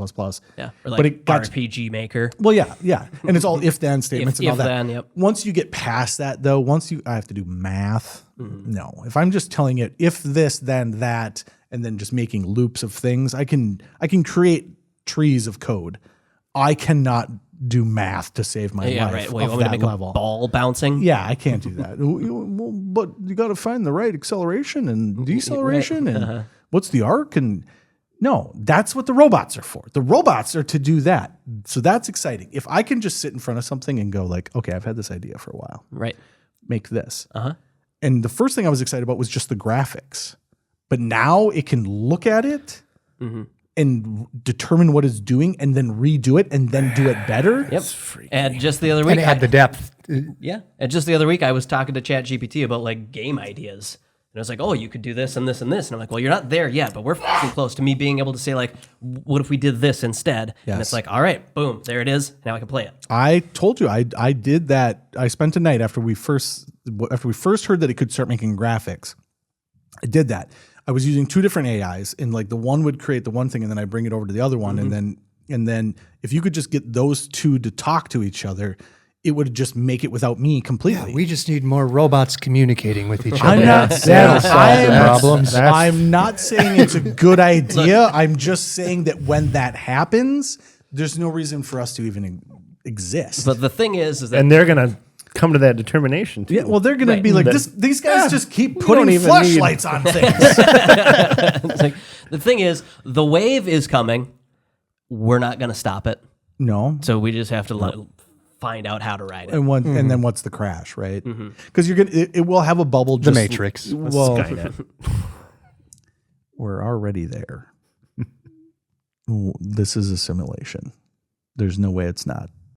Yeah, or like RPG Maker. Well, yeah. And it's all if-then statements and all that. If-then, yep. Once you get past that, though, I have to do math. No. If I'm just telling it if this, then that, and then just making loops of things, I can create trees of code. I cannot do math to save my life. Right. Well, you want me to make level. a ball bouncing? Yeah, I can't do that. Well, but you got to find the right acceleration and deceleration and what's the arc and... No, that's what the robots are for. The robots are to do that. So that's exciting. If I can just sit in front of something and go like, okay, I've had this idea for a while. Right. Make this. And the first thing I was excited about was just the graphics. But now it can look at it and determine what it's doing and then redo it and then do it better. Yep. And just the other week, and add the depth. Yeah. And just the other week, I was talking to ChatGPT about like game ideas. And I was like, oh, you could do this and this and this. And I'm like, well, you're not there yet, but we're fucking close to me being able to say like, what if we did this instead? Yes. And it's like, all right, boom, there it is. Now I can play it. I told you I did that. I spent a night after we first heard that it could start making graphics. I did that. I was using two different AIs, and like the one would create the one thing, and then I bring it over to the other one, and then if you could just get those two to talk to each other, it would just make it without me completely. Yeah, we just need more robots communicating with each other. I'm not saying it's a good idea. I'm just saying that when that happens, there's no reason for us to even exist. But the thing is that... And they're going to come to that determination too. Yeah, well, they're going to be like, these guys just keep putting flashlights on things. It's like, the thing is, the wave is coming. we're not going to stop it. No. So we just have to find out how to ride it. And then what's the crash, right? Because it will have a bubble. The Matrix. Well, Skynet. we're already there. Ooh, this is a simulation. There's no way it's not.